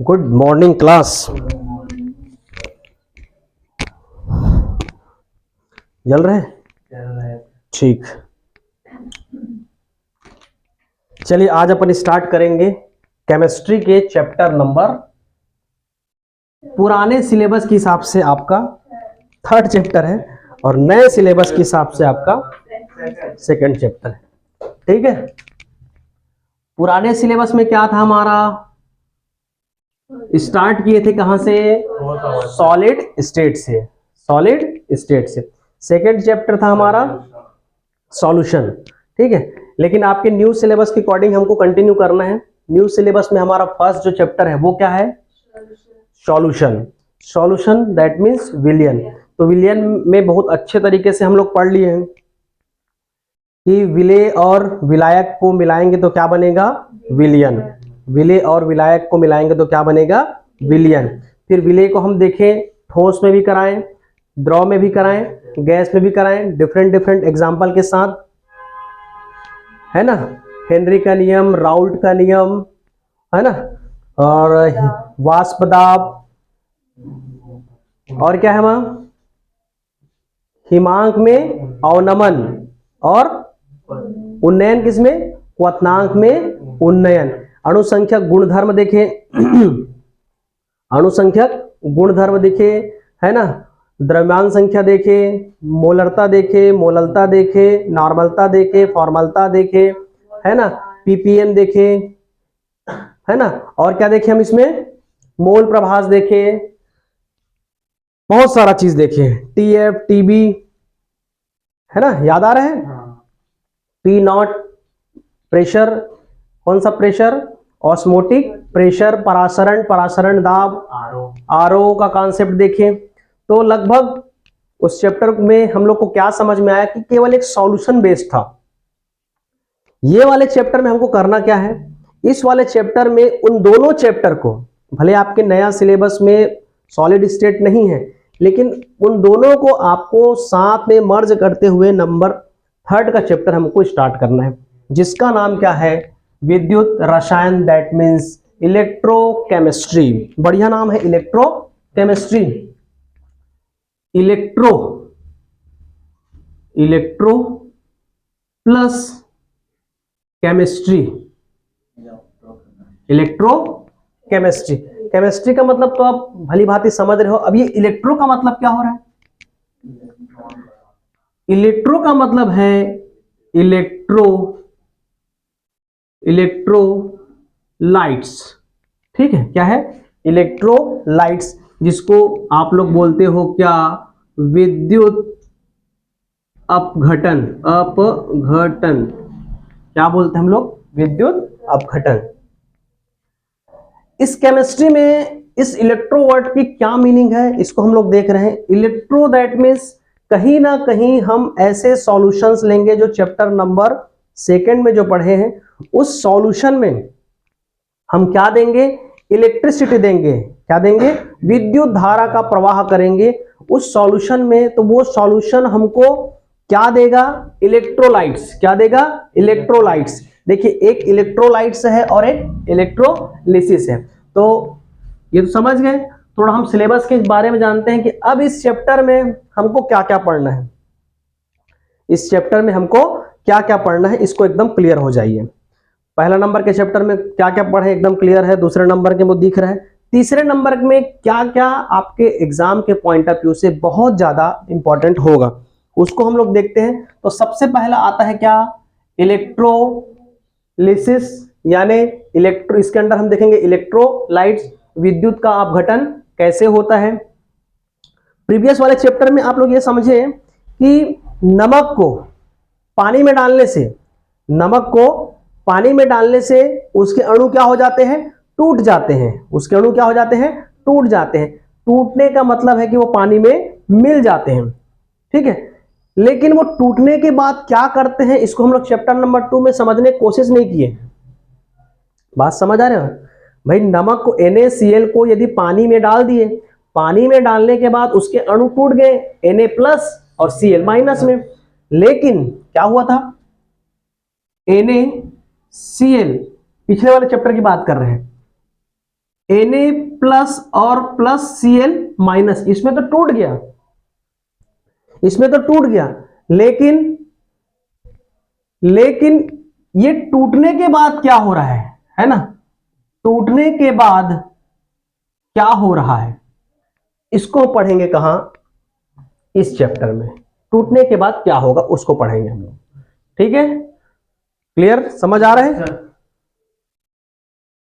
Good morning class. जल रहे ठीक। चलिए आज अपन स्टार्ट करेंगे केमिस्ट्री के चैप्टर नंबर, पुराने सिलेबस के हिसाब से आपका थर्ड चैप्टर है और नए सिलेबस के हिसाब से आपका सेकंड चैप्टर है। ठीक है, पुराने सिलेबस में क्या था हमारा, स्टार्ट किए थे कहां से, सॉलिड स्टेट से। सॉलिड स्टेट से सेकंड चैप्टर था हमारा सॉल्यूशन। ठीक है, लेकिन आपके न्यू सिलेबस के अकॉर्डिंग हमको कंटिन्यू करना है। न्यू सिलेबस में हमारा फर्स्ट जो चैप्टर है वो क्या है, सॉल्यूशन। सॉल्यूशन दैट मींस विलियन। तो विलियन में बहुत अच्छे तरीके से हम लोग पढ़ लिए हैं कि विलेय और विलायक को मिलाएंगे तो क्या बनेगा, विलियन। विलेय और विलायक को मिलाएंगे तो क्या बनेगा, विलियन। फिर विलेय को हम देखें ठोस में भी कराएं, द्रव में भी कराएं, गैस में भी कराएं, डिफरेंट डिफरेंट एग्जाम्पल के साथ, है ना। हेनरी का नियम, राउल्ट का नियम, है ना, और वाष्प दाब, और क्या है वहां, हिमांक में अवनमन, और उन्नयन किसमें, क्वथनांक में उन्नयन। अणुसंख्यक गुणधर्म देखे अणुसंख्यक गुणधर्म देखे, है ना, द्रव्यांश संख्या देखे, मोलरता देखे, मोललता देखे, नॉर्मलता देखे, फॉर्मलता देखे, है ना, पीपीएम देखे, है ना, और क्या देखे हम इसमें, मोल प्रभास देखे, बहुत सारा चीज देखे, टीएफ टीबी, है ना, याद आ रहा है। पी नॉट प्रेशर, कौन सा प्रेशर, ऑस्मोटिक प्रेशर, परासरण, परासरण दाब, आरओ का कॉन्सेप्ट देखें। तो लगभग उस चैप्टर में हम लोग को क्या समझ में आया कि केवल एक सॉल्यूशन बेस्ड था। ये वाले चैप्टर में हमको करना क्या है, इस वाले चैप्टर में उन दोनों चैप्टर को, भले आपके नया सिलेबस में सॉलिड स्टेट नहीं है, लेकिन उन दोनों को आपको साथ में मर्ज करते हुए नंबर थर्ड का चैप्टर हमको स्टार्ट करना है, जिसका नाम क्या है, विद्युत रसायन, दैट मीन्स इलेक्ट्रोकेमिस्ट्री। बढ़िया नाम है, electrochemistry. Electro plus chemistry, electrochemistry. Chemistry का मतलब तो आप भली भांति समझ रहे हो। अब ये इलेक्ट्रो का मतलब क्या हो रहा है, इलेक्ट्रो का मतलब है इलेक्ट्रोलाइट्स। ठीक है, क्या है, इलेक्ट्रोलाइट्स, जिसको आप लोग बोलते हो क्या, विद्युत अपघटन। अपघटन क्या बोलते हैं हम लोग, विद्युत अपघटन। इस केमिस्ट्री में इस इलेक्ट्रो वर्ड की क्या मीनिंग है, इसको हम लोग देख रहे हैं। इलेक्ट्रो दैट मीन्स कहीं ना कहीं हम ऐसे सॉल्यूशंस लेंगे जो चैप्टर नंबर सेकंड में जो पढ़े हैं, उस सॉल्यूशन में हम क्या देंगे, इलेक्ट्रिसिटी देंगे। क्या देंगे, विद्युत धारा का प्रवाह करेंगे उस सॉल्यूशन में। तो वो सॉल्यूशन हमको क्या देगा, इलेक्ट्रोलाइट्स। क्या देगा, इलेक्ट्रोलाइट्स। देखिए, एक इलेक्ट्रोलाइट्स है और एक इलेक्ट्रोलिसिस है। तो ये तो समझ गए। थोड़ा हम सिलेबस के बारे में जानते हैं कि अब इस चैप्टर में हमको क्या क्या पढ़ना है। इस चैप्टर में हमको क्या क्या पढ़ना है, इसको एकदम क्लियर हो जाइए। पहला नंबर के चैप्टर में क्या क्या पढ़े एकदम क्लियर है, दूसरे नंबर के वो दिख रहा है, तीसरे नंबर में क्या क्या आपके एग्जाम के पॉइंट ऑफ व्यू से बहुत ज्यादा इंपॉर्टेंट होगा, उसको हम लोग देखते हैं। तो सबसे पहला आता है क्या, इलेक्ट्रोलिसिस, यानी इलेक्ट्रो, इसके अंदर हम देखेंगे इलेक्ट्रोलाइट्स, विद्युत का अपघटन कैसे होता है। प्रीवियस वाले चैप्टर में आप लोग ये समझे कि नमक को पानी में डालने से, नमक को पानी में डालने से उसके अणु क्या हो जाते हैं, टूट जाते हैं। उसके अणु क्या हो जाते हैं, टूट जाते हैं। टूटने का मतलब है कि वो पानी में मिल जाते हैं। ठीक है, लेकिन वो टूटने के बाद क्या करते हैं, इसको हम लोग चैप्टर नंबर 2 में समझने की कोशिश नहीं किए। बात समझ आ रहे हो भाई, नमक को NaCl को यदि पानी में डाल दिए, पानी में डालने के बाद उसके अणु टूट गए Na+ और Cl- में, लेकिन क्या हुआ था, NaCl, पिछले वाले चैप्टर की बात कर रहे हैं, Na प्लस और प्लस Cl माइनस, इसमें तो टूट गया, इसमें तो टूट गया, लेकिन ये टूटने के बाद क्या हो रहा है ना, टूटने के बाद क्या हो रहा है इसको पढ़ेंगे कहां, इस चैप्टर में। टूटने के बाद क्या होगा उसको पढ़ेंगे हम लोग, ठीक है, क्लियर, समझ आ रहा है।